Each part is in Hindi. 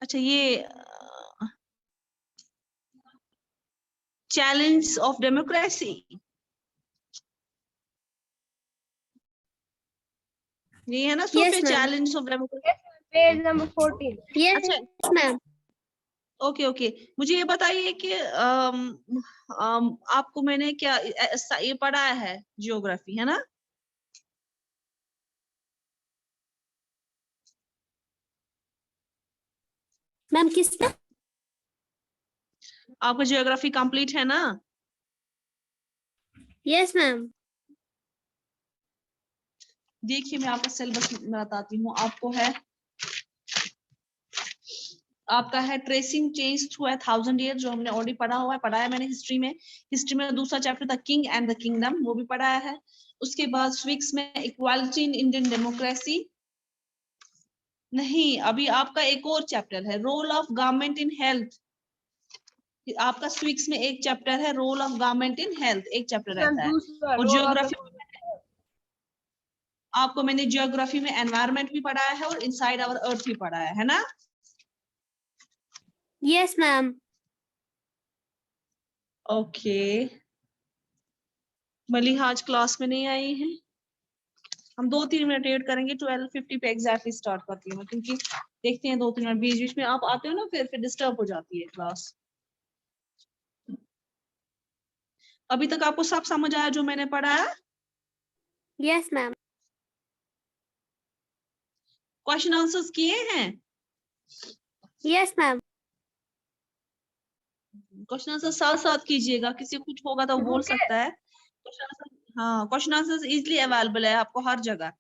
अच्छा, ये चैलेंज ऑफ डेमोक्रेसी, ये है ना Sophia, Yes, ma'am. Challenge of democracy. Page number 14। Yes, अच्छा, ma'am. ओके ओके, मुझे ये बताइए कि आपको मैंने क्या ये पढ़ाया है, जियोग्राफी है ना? मैम किसका? आपका जियोग्राफी कंप्लीट है ना? Yes, ma'am. देखिए, मैं आपका सिलेबस बताती हूँ। आपको है, आपका है ट्रेसिंग चेंज थ्रू 1000 ईयर, जो हमने ऑलरेडी पढ़ा हुआ है, पढ़ाया मैंने हिस्ट्री में। हिस्ट्री में दूसरा चैप्टर था किंग एंड द किंगडम, वो भी पढ़ाया है। उसके बाद स्विक्स में इक्वालिटी इन इंडियन डेमोक्रेसी। नहीं, अभी आपका एक और चैप्टर है, role of government in health. आपका स्विक्स में एक चैप्टर है, role of government in health, एक चैप्टर रहता है। दूसरा और रोल ऑफ जियोग्राफी, आपको मैंने जियोग्राफी में एनवायरनमेंट भी पढ़ाया है और इनसाइड आवर अर्थ भी पढ़ाया है ना? Yes, ma'am. ओके, मलिहा आज क्लास में नहीं आई है। हम 2-3 मिनट वेट करेंगे, 12:50 पे एग्जैक्टली स्टार्ट करती हूँ, क्योंकि देखते हैं 2-3 मिनट बीच बीच में आप आते हो ना, फिर डिस्टर्ब हो जाती है क्लास। अभी तक आपको सब समझ आया जो मैंने पढ़ाया? Yes, ma'am. क्वेश्चन आंसर्स किए हैं? Yes, ma'am. क्वेश्चन आंसर साथ साथ कीजिएगा, किसी को कुछ होगा तो वो बोल सकता है। क्वेश्चन आंसर, हाँ, क्वेश्चन आंसर इजीली अवेलेबल है आपको हर जगह।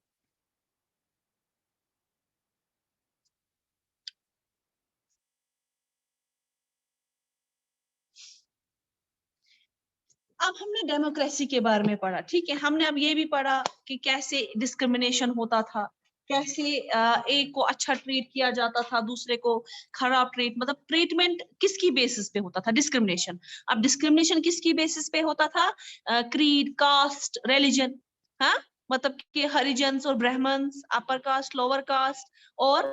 अब हमने डेमोक्रेसी के बारे में पढ़ा, ठीक है। हमने अब ये भी पढ़ा कि कैसे डिस्क्रिमिनेशन होता था, कैसे एक को अच्छा ट्रीट किया जाता था, दूसरे को खराब ट्रीट, मतलब ट्रीटमेंट किसकी बेसिस पे होता था, डिस्क्रिमिनेशन। अब डिस्क्रिमिनेशन किसकी बेसिस पे होता था? क्रीड, कास्ट, रिलीजन, हाँ, मतलब कि हरिजन्स और Brahmins, upper caste, lower caste, और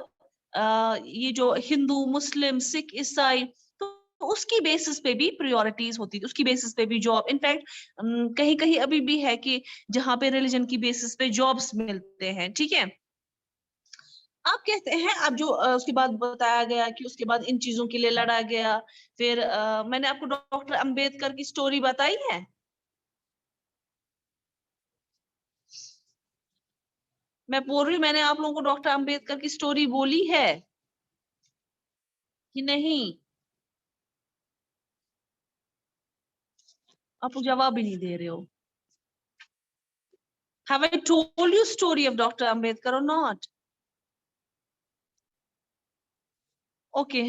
ये जो हिंदू, मुस्लिम, सिख, ईसाई, तो उसकी बेसिस पे भी प्रायोरिटीज होती थी, उसकी बेसिस पे भी जॉब। इनफैक्ट कहीं कहीं अभी भी है कि जहां पे रिलीजन की बेसिस पे जॉब्स मिलते हैं, ठीक है। आप कहते हैं, अब जो उसके बाद बताया गया कि उसके बाद इन चीजों के लिए लड़ा गया। फिर मैंने आपको डॉक्टर अंबेडकर की स्टोरी बताई है। मैं बोल रही हूँ, मैंने आप लोगों को डॉक्टर अंबेडकर की स्टोरी बोली है कि नहीं? आप लोग जवाब भी नहीं दे रहे हो। Have I told you story of Dr. Ambedkar or not? Okay.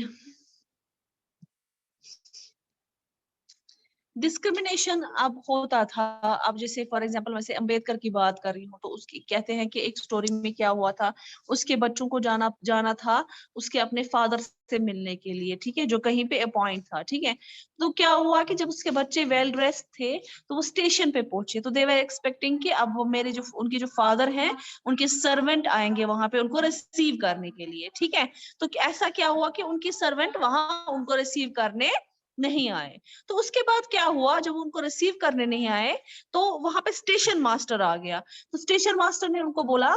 Discrimination अब होता था। अब जैसे फॉर एग्जांपल वैसे अंबेडकर की बात कर रही हूँ, तो उसकी कहते हैं कि एक स्टोरी में क्या हुआ था, उसके बच्चों को जाना था उसके अपने फादर से मिलने के लिए, ठीक है, जो कहीं पे अपॉइंट था, ठीक है। तो क्या हुआ कि जब उसके बच्चे वेल ड्रेस्ड थे, तो वो स्टेशन पे पहुंचे, तो दे वर एक्सपेक्टिंग कि अब वो मेरे जो उनके जो फादर हैं, उनके सर्वेंट आएंगे वहां पे उनको रिसीव करने के लिए, ठीक है। तो ऐसा क्या हुआ कि उनके सर्वेंट वहां उनको रिसीव करने नहीं आए। तो उसके बाद क्या हुआ, जब उनको रिसीव करने नहीं आए, तो वहां पे स्टेशन मास्टर आ गया। तो स्टेशन मास्टर ने उनको बोला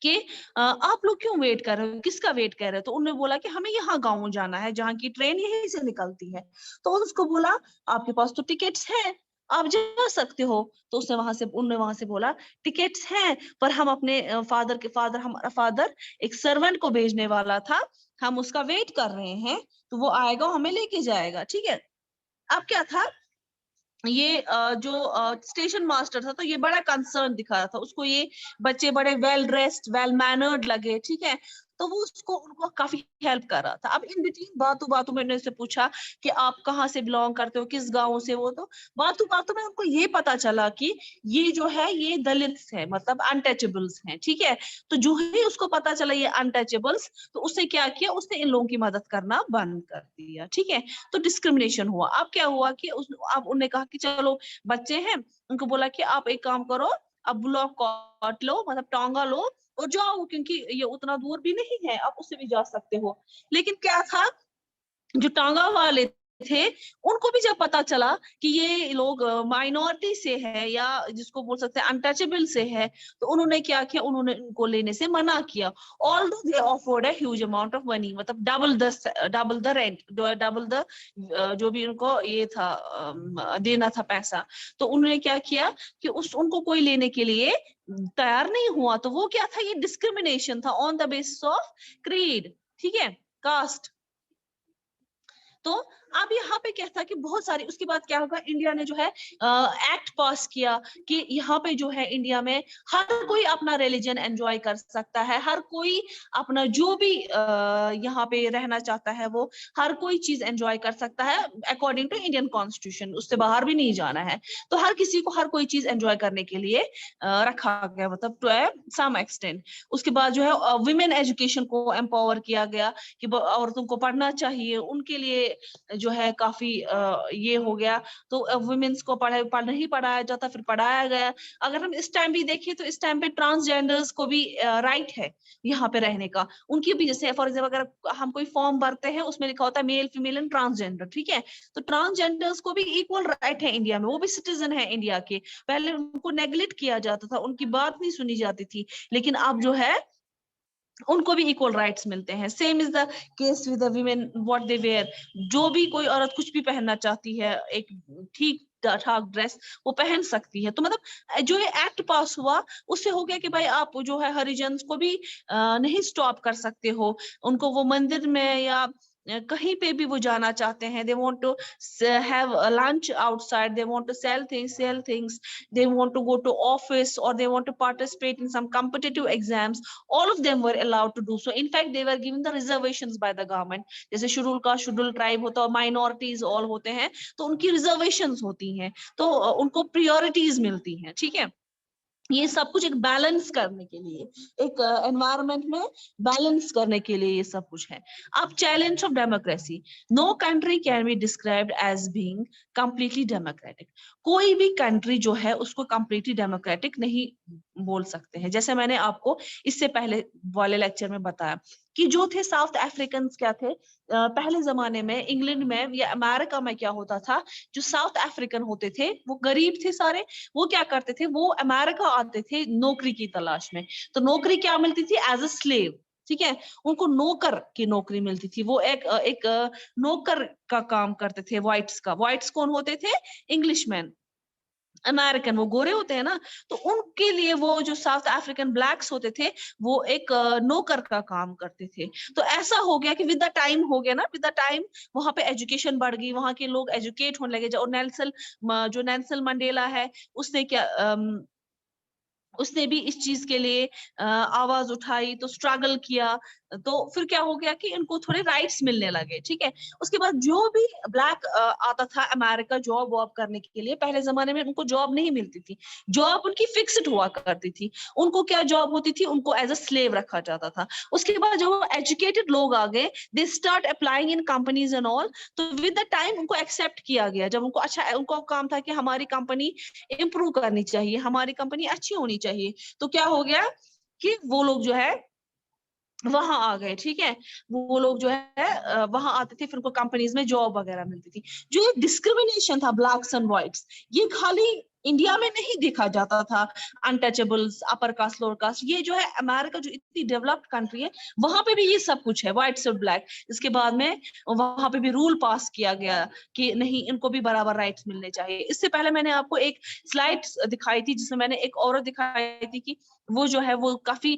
कि आप लोग क्यों वेट कर रहे हो, किसका वेट कर रहे हो? तो उन्होंने बोला कि हमें यहाँ गाँव जाना है, जहाँ की ट्रेन यहीं से निकलती है। तो उसको बोला, आपके पास तो टिकट्स है, आप जा सकते हो। तो उसने उन्होंने वहां से बोला, टिकट्स हैं, पर हम अपने हमारा फादर एक सर्वेंट को भेजने वाला था, हम उसका वेट कर रहे हैं, तो वो आएगा, हमें लेके जाएगा, ठीक है। अब क्या था, ये जो स्टेशन मास्टर था, तो ये बड़ा कंसर्न दिखा रहा था उसको, ये बच्चे बड़े वेल ड्रेस्ड, वेल मैनर्ड लगे, ठीक है। तो वो उनको काफी हेल्प कर रहा था। अब इन बिटवीन बातों बातों में मैंने उससे पूछा कि आप कहाँ से बिलोंग करते हो, किस गांव से वो, तो बातों बातों में उनको ये पता चला कि ये जो है ये दलित्स है, मतलब अनटचेबल्स हैं, ठीक है। तो जो ही उसको पता चला ये अनटचेबल्स, तो उसने क्या किया, उसने इन लोगों की मदद करना बंद कर दिया, ठीक है। तो डिस्क्रिमिनेशन हुआ। अब क्या हुआ कि अब उन्होंने कहा कि चलो बच्चे हैं, उनको बोला कि आप एक काम करो, अब ब्लॉक काट लो, मतलब टांगा लो और जाओ, क्योंकि ये उतना दूर भी नहीं है, आप उससे भी जा सकते हो। लेकिन क्या था, जो टांगा वाले थे, उनको भी जब पता चला कि ये लोग माइनॉरिटी से है या जिसको बोल सकते हैं अनटचेबल से है, तो उन्होंने क्या किया, उन्होंने उनको लेने से मना किया। Although they offered a huge amount of money, मतलब double the rent, double the जो भी उनको ये था देना था पैसा, तो उन्होंने क्या किया कि उनको कोई लेने के लिए तैयार नहीं हुआ। तो वो क्या था, ये डिस्क्रिमिनेशन था on the basis of creed, ठीक है, कास्ट। तो अब यहाँ पे क्या था कि बहुत सारी, उसके बाद क्या होगा, इंडिया ने जो है एक्ट पास किया कि यहाँ पे जो है इंडिया में हर कोई अपना रिलीजन एंजॉय कर सकता है, हर कोई अपना जो भी यहाँ पे रहना चाहता है वो हर कोई चीज एंजॉय कर सकता है अकॉर्डिंग टू इंडियन कॉन्स्टिट्यूशन, उससे बाहर भी नहीं जाना है। तो हर किसी को हर कोई चीज एंजॉय करने के लिए रखा गया, मतलब टू सम एक्सटेंट। उसके बाद जो है विमेन एजुकेशन को एम्पावर किया गया कि औरतों को पढ़ना चाहिए, उनके लिए जो है काफी ये हो गया। तो वुमेन्स को पढ़ नहीं पढ़ाया जाता, फिर पढ़ाया गया। अगर हम इस टाइम भी देखें तो इस टाइम पे ट्रांसजेंडर्स को भी राइट है यहाँ पे रहने का। उनकी भी, जैसे फॉर एग्जाम्पल अगर हम कोई फॉर्म भरते हैं उसमें लिखा होता है मेल फीमेल एंड ट्रांसजेंडर, ठीक है, तो ट्रांसजेंडर्स को भी इक्वल राइट है इंडिया में, वो भी सिटीजन है इंडिया के। पहले उनको नेग्लेक्ट किया जाता था, उनकी बात नहीं सुनी जाती थी, लेकिन अब जो है उनको भी इक्वल राइट्स मिलते हैं। Same is the case with the women, what they wear. जो भी कोई औरत कुछ भी पहनना चाहती है, एक ठीक ठाक ड्रेस वो पहन सकती है। तो मतलब जो ये एक्ट पास हुआ उससे हो गया कि भाई आप जो है हरिजन्स को भी नहीं स्टॉप कर सकते हो। उनको वो मंदिर में या कहीं पे भी वो जाना चाहते हैं, they want to have lunch outside, they want to sell things, they want to go to office or they want to participate in some competitive exams, all of them were allowed to do so. In fact, they were given the reservations by the government. जैसे शेड्यूल का शेड्यूल ट्राइब होता है, माइनॉरिटीज ऑल होते हैं, तो उनकी रिजर्वेशंस होती हैं, तो उनको प्रायोरिटीज मिलती हैं, ठीक है। ये सब कुछ एक बैलेंस करने के लिए, एक एनवायरनमेंट में बैलेंस करने के लिए ये सब कुछ है। अब challenge of democracy, no country can be described as being completely democratic. कोई भी कंट्री जो है उसको कंप्लीटली डेमोक्रेटिक नहीं बोल सकते हैं। जैसे मैंने आपको इससे पहले वाले लेक्चर में बताया कि जो थे साउथ अफ्रीकन क्या थे, पहले जमाने में इंग्लैंड में या अमेरिका में क्या होता था, जो साउथ अफ्रीकन होते थे वो गरीब थे सारे, वो क्या करते थे, वो अमेरिका आते थे नौकरी की तलाश में। तो नौकरी क्या मिलती थी, एज अ स्लेव, ठीक है, उनको नौकर की नौकरी मिलती थी। वो एक नौकर का काम करते थे व्हाइट्स का। व्हाइट्स कौन होते थे, इंग्लिशमैन, अमेरिकन, वो गोरे होते हैं ना, तो उनके लिए वो जो साउथ अफ्रीकन ब्लैक्स होते थे वो एक नौकर का काम करते थे। तो ऐसा हो गया कि विद द टाइम हो गया ना, विद द टाइम वहां पे एजुकेशन बढ़ गई, वहां के लोग एजुकेट होने लगे। जो नेल्सन मंडेला है, उसने क्या उसने भी इस चीज के लिए आवाज उठाई, तो स्ट्रगल किया। तो फिर क्या हो गया कि इनको थोड़े राइट्स मिलने लगे, ठीक है। उसके बाद जो भी ब्लैक आता था अमेरिका जॉब वॉब करने के लिए, पहले जमाने में उनको जॉब नहीं मिलती थी, जॉब उनकी फिक्स्ड हुआ करती थी। उनको क्या जॉब होती थी, उनको एज अ स्लेव रखा जाता था। उसके बाद जब एजुकेटेड लोग आ गए, they start applying in companies and all, तो विद द टाइम उनको एक्सेप्ट किया गया। जब उनको अच्छा, उनको काम था कि हमारी कंपनी इंप्रूव करनी चाहिए, हमारी कंपनी अच्छी होनी चाहिए, तो क्या हो गया कि वो लोग जो है वहां आ गए, ठीक है। वो लोग जो है वहां आते थे, फिर उनको कंपनीज में जॉब वगैरह मिलती थी। जो डिस्क्रिमिनेशन था ब्लैक्स एंड व्हाइट्स, ये खाली इंडिया में नहीं देखा जाता था। अनटचेबल्स, अपर कास्ट, लोअर कास्ट, ये जो है अमेरिका जो इतनी डेवलप्ड कंट्री है, वहां पे भी ये सब कुछ है, व्हाइट्स और ब्लैक। इसके बाद में वहां पे भी रूल पास किया गया कि नहीं, इनको भी बराबर राइट्स मिलने चाहिए। इससे पहले मैंने आपको एक स्लाइड दिखाई थी जिसमें मैंने एक औरत दिखाई थी कि वो जो है वो काफी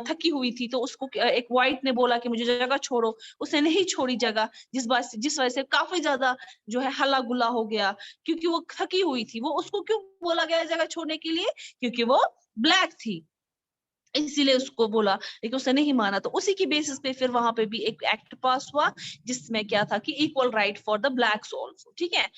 थकी हुई थी, तो उसको एक व्हाइट ने बोला कि मुझे जगह छोड़ो, उसने नहीं छोड़ी जगह, जिस वजह से काफी ज्यादा जो है हल्ला गुल्ला हो गया, क्योंकि वो थकी हुई थी। वो उसको क्यों बोला गया जगह छोड़ने के लिए, क्योंकि वो ब्लैक थी, इसीलिए उसको बोला, लेकिन उसने नहीं माना। तो उसी की बेसिस पे फिर वहां पे भी एक एक्ट पास हुआ जिसमें क्या था कि equal right for the blacks also, ठीक है।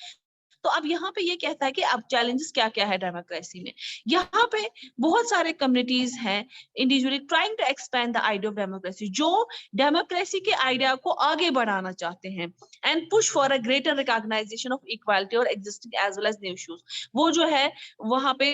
तो अब यहाँ पे ये कहता है कि अब चैलेंजेस क्या क्या है डेमोक्रेसी में। यहाँ पे बहुत सारे कम्युनिटीज हैं individually trying to expand the idea of democracy, जो डेमोक्रेसी के आइडिया को आगे बढ़ाना चाहते हैं, and push for a greater recognisation of equality और existing as well as new issues. वो जो है वहां पे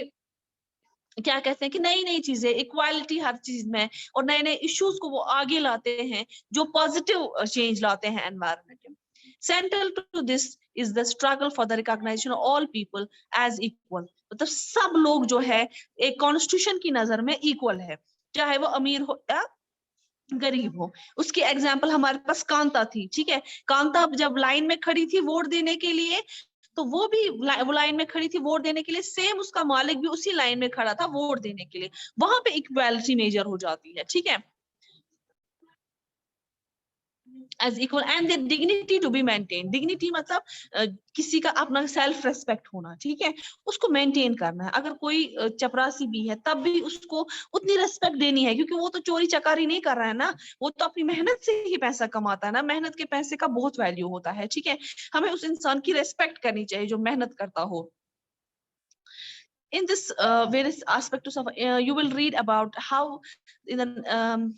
क्या कहते हैं कि नई नई चीजें, इक्वालिटी हर चीज में, और नए नए इश्यूज को वो आगे लाते हैं जो पॉजिटिव चेंज लाते हैं एनवायरनमेंट में। Central to this is the struggle for the recognisation of all people as equal, मतलब सब लोग जो है एक कॉन्स्टिट्यूशन की नजर में इक्वल है, चाहे वो अमीर हो या गरीब हो। उसकी एग्जाम्पल हमारे पास कांता थी, ठीक है। कांता जब लाइन में खड़ी थी वोट देने के लिए, तो वो भी वो लाइन में खड़ी थी वोट देने के लिए, सेम उसका मालिक भी उसी लाइन में खड़ा था वोट देने के लिए, वहां पे इक्वालिटी मेजर हो जाती है, ठीक है। As equal and their dignity to be maintain, dignity मतलब किसी का अपना सेल्फ रेस्पेक्ट होना, ठीक है, उसको मेंटेन करना है। अगर कोई चपरासी भी है तब भी उसको उतनी रेस्पेक्ट देनी है, क्योंकि वो तो चोरी चकारी नहीं कर रहा है ना, वो तो अपनी मेहनत से ही पैसा कमाता है ना, मेहनत के पैसे का बहुत वैल्यू होता है, ठीक है। हमें उस इंसान की रेस्पेक्ट करनी चाहिए जो मेहनत करता हो। In this various aspects of you will read about how in the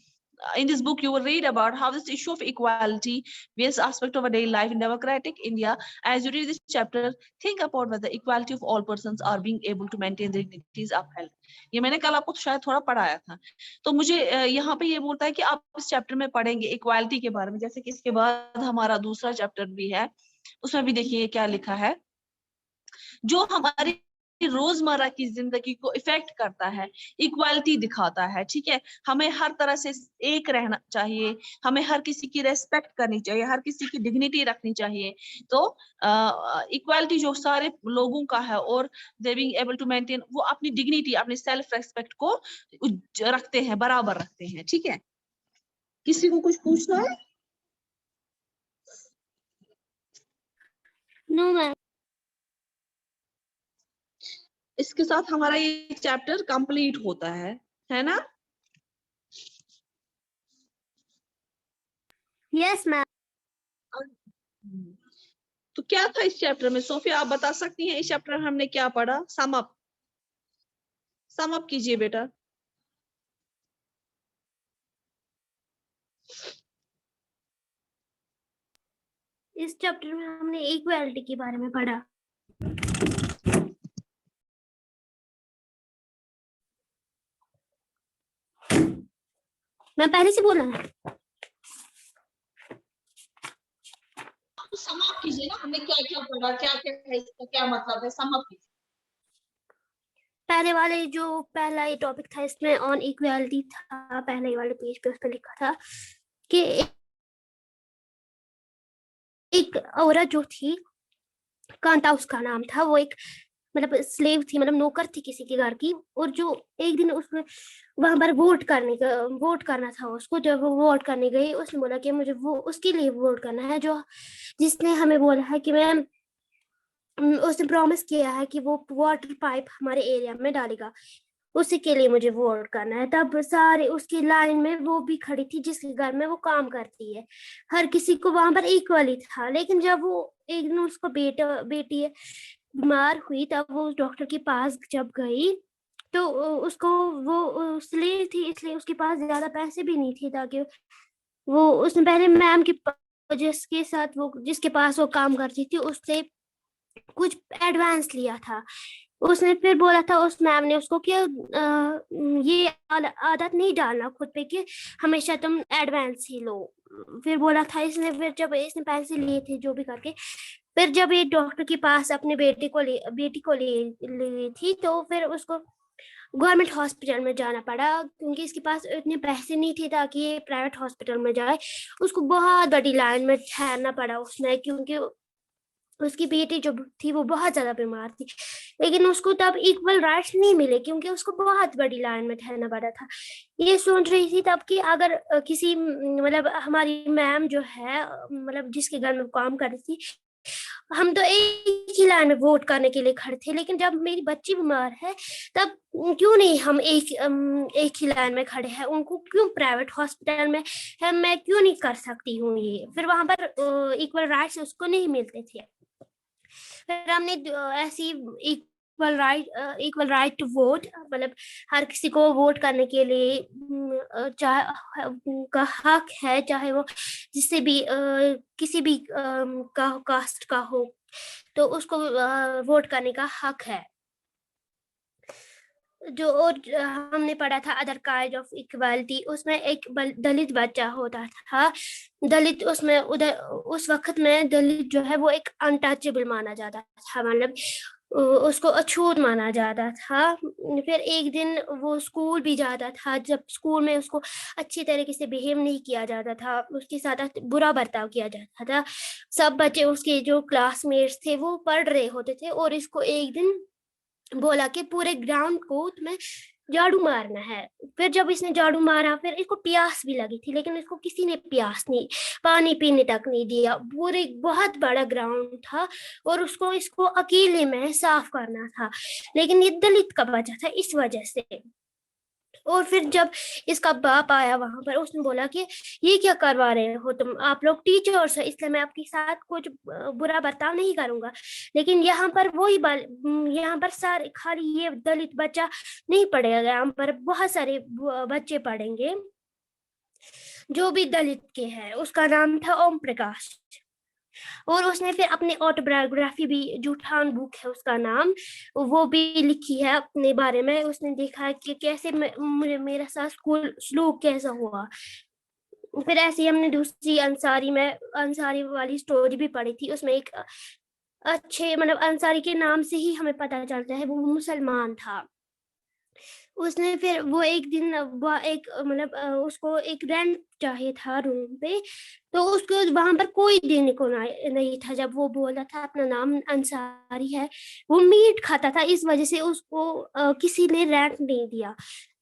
in this book you will read about how this issue of equality, various aspect of a daily life in democratic India. As you read this chapter, think about whether equality of all persons are being able to maintain their dignities upheld. ये मैंने कल आपको शायद थोड़ा पढ़ाया था, तो मुझे यहाँ पे ये बोलता है कि आप इस चैप्टर में पढ़ेंगे इक्वालिटी के बारे में, जैसे कि इसके बाद हमारा दूसरा चैप्टर भी है, उसमें भी देखिए क्या लिखा है जो हमारी रोजमर्रा की जिंदगी को इफेक्ट करता है, इक्वालिटी दिखाता है, ठीक है। हमें हर तरह से एक रहना चाहिए, हमें हर किसी की रेस्पेक्ट करनी चाहिए, हर किसी की डिग्निटी रखनी चाहिए। तो इक्वालिटी जो सारे लोगों का है और they being able to maintain, वो अपनी डिग्निटी, अपनी सेल्फ रेस्पेक्ट को रखते हैं, बराबर रखते हैं, ठीक है। किसी को कुछ पूछना है? No, ma'am. इसके साथ हमारा ये चैप्टर कंप्लीट होता है ना? Yes, ma'am. तो क्या था इस चैप्टर में, सोफिया आप बता सकती हैं इस चैप्टर में हमने क्या पढ़ा? सम अप कीजिए बेटा। इस चैप्टर में हमने इक्वालिटी के बारे में पढ़ा। मैं पहले से बोला है। सम अप कीजिए ना, हमने क्या क्या पढ़ा, क्या क्या है, इसका क्या मतलब है, सम अप कीजिए। पहले वाले जो पहला ये टॉपिक था इसमें ऑन इक्वालिटी था, पहले वाले पेज पे उस पर लिखा था कि एक औरत जो थी, कांता उसका नाम था, वो एक मतलब स्लेव थी, मतलब नौकर थी किसी के घर की, और जो एक दिन उसने वहां पर वोट करना था उसको। जब वो वोट करने गई, उसने बोला कि मुझे वो उसके लिए वोट करना है जो जिसने हमें बोला है कि मैं उसने प्रॉमिस किया है कि वो वाटर पाइप हमारे एरिया में डालेगा, उसी के लिए मुझे वोट करना है। तब सारे उसकी लाइन में वो भी खड़ी थी जिसके घर में वो काम करती है, हर किसी को वहां पर इक्वली था। लेकिन जब वो एक दिन उसको बेटी बीमार हुई, तब वो डॉक्टर के पास जब गई तो उसको वो स्लेव थी, इसलिए उसके पास ज्यादा पैसे भी नहीं थे, ताकि वो उसने पहले मैम के जिसके पास वो काम करती थी उससे कुछ एडवांस लिया था। उसने फिर बोला था उस मैम ने उसको कि ये आदत नहीं डालना खुद पे कि हमेशा तुम एडवांस ही लो। फिर बोला था इसने, फिर जब इसने पैसे लिए थे जो भी करके, फिर जब ये डॉक्टर के पास अपने बेटी को ले थी, तो फिर उसको गवर्नमेंट हॉस्पिटल में जाना पड़ा, क्योंकि इसके पास इतने पैसे नहीं थे ताकि ये प्राइवेट हॉस्पिटल में जाए। उसको बहुत बड़ी लाइन में ठहरना पड़ा उसने, क्योंकि उसकी बेटी जो थी वो बहुत ज्यादा बीमार थी। लेकिन उसको तब इक्वल राइट्स नहीं मिले, क्योंकि उसको बहुत बड़ी लाइन में ठहरना पड़ा था। ये सोच रही थी तब कि अगर किसी मतलब हमारी मैम जो है, मतलब जिसके घर में काम कर रही थी, हम तो एक ही लाइन में वोट करने के लिए खड़े थे, लेकिन जब मेरी बच्ची बीमार है तब क्यों नहीं हम एक ही लाइन में खड़े हैं, उनको क्यों प्राइवेट हॉस्पिटल में है, मैं क्यों नहीं कर सकती हूँ ये। फिर वहां पर इक्वल राइट्स उसको नहीं मिलते थे। फिर हमने ऐसी इक्वल राइट टू वोट, मतलब हर किसी को वोट करने के लिए चाहे का हक है, चाहे वो जिससे भी किसी भी कास्ट का हो, तो उसको वोट करने का हक है। जो और हमने पढ़ा था अदर काइंड ऑफ इक्वालिटी, उसमें एक दलित बच्चा होता था। दलित उसमें उधर उस वक्त में दलित जो है वो एक अनटचेबल माना जाता था, मतलब उसको अछूत माना जाता था। फिर एक दिन वो स्कूल भी जाता था, जब स्कूल में उसको अच्छी तरीके से बिहेव नहीं किया जाता था, उसके साथ बुरा बर्ताव किया जाता था। सब बच्चे उसके जो क्लासमेट्स थे वो पढ़ रहे होते थे, और इसको एक दिन बोला कि पूरे ग्राउंड को तुम्हें झाड़ू मारना है। फिर जब इसने झाड़ू मारा, फिर इसको प्यास भी लगी थी, लेकिन इसको किसी ने प्यास नहीं, पानी पीने तक नहीं दिया। पूरे बहुत बड़ा ग्राउंड था और उसको इसको अकेले में साफ करना था, लेकिन ये दलित का बच्चा था इस वजह से। और फिर जब इसका बाप आया वहां पर, उसने बोला कि ये क्या करवा रहे हो तुम, आप लोग टीचर्स हो, इसलिए मैं आपके साथ कुछ बुरा बर्ताव नहीं करूंगा। लेकिन यहाँ पर वही यहाँ पर सारे खाली ये दलित बच्चा नहीं पढ़ेगा, यहाँ पर बहुत सारे बच्चे पढ़ेंगे जो भी दलित के हैं। उसका नाम था ओम प्रकाश। और उसने फिर अपनी ऑटोबायोग्राफी भी, जूठान बुक है उसका नाम, वो भी लिखी है अपने बारे में। उसने देखा कि कैसे मेरा साथ स्कूल सलूक कैसा हुआ। फिर ऐसे ही हमने दूसरी अंसारी वाली स्टोरी भी पढ़ी थी। उसमें एक अच्छे, मतलब अंसारी के नाम से ही हमें पता चलता है वो मुसलमान था। उसने फिर वो एक दिन वो एक मतलब उसको एक रेंट चाहिए था रूम पे, तो उसको वहां पर कोई देने को नहीं था। जब वो बोला था अपना नाम अंसारी है, वो मीट खाता था, इस वजह से उसको किसी ने रेंट नहीं दिया।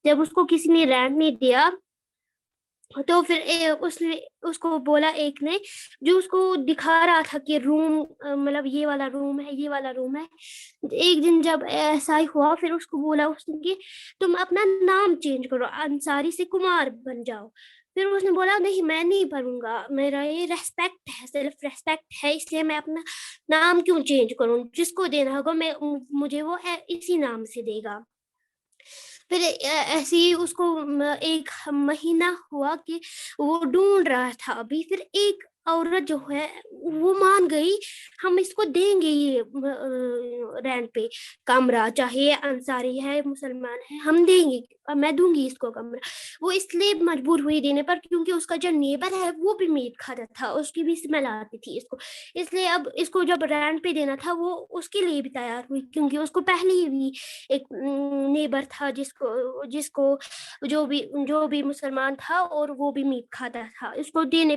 जब उसको किसी ने रेंट नहीं दिया, तो फिर उसने उसको बोला एक ने, जो उसको दिखा रहा था कि रूम, मतलब ये वाला रूम है, ये वाला रूम है। एक दिन जब ऐसा ही हुआ, फिर उसको बोला उसने कि तुम अपना नाम चेंज करो, अंसारी से कुमार बन जाओ। फिर उसने बोला नहीं, मैं नहीं बनूंगा, मेरा ये रेस्पेक्ट है, सेल्फ रेस्पेक्ट है, इसलिए मैं अपना नाम क्यों चेंज करूं, जिसको देना होगा मैं मुझे वो इसी नाम से देगा। फिर ऐसे ही उसको एक महीना हुआ कि वो ढूंढ रहा था। अभी फिर एक औरत जो है वो मान गई, हम इसको देंगे ये रेंट पे कमरा, चाहे ये अंसारी है मुसलमान है, हम देंगे, मैं दूंगी इसको कमरा। वो इसलिए मजबूर हुई देने पर क्योंकि उसका जो नेबर है वो भी मीट खाता था, उसकी भी स्मेल आती थी इसको। इसलिए अब इसको जब रेंट पे देना था, वो उसके लिए भी तैयार हुई, क्योंकि उसको पहले ही भी एक नेबर था जिसको जिसको जो भी मुसलमान था और वो भी मीट खाता था। इसको देने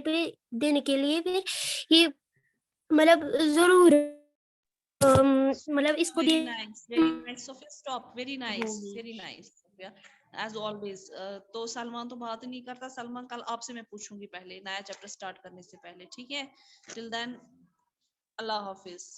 के लिए फिर ये मतलब जरूर मतलब इसको Very दे nice, very nice. Sophia, stop. Very nice, होंगी। very nice. Sophia, as always. तो सलमान तो बात ही नहीं करता। सलमान, कल आपसे मैं पूछूंगी पहले, नया चैप्टर स्टार्ट करने से पहले, ठीक है? टिल देन, अल्लाह हाफिज।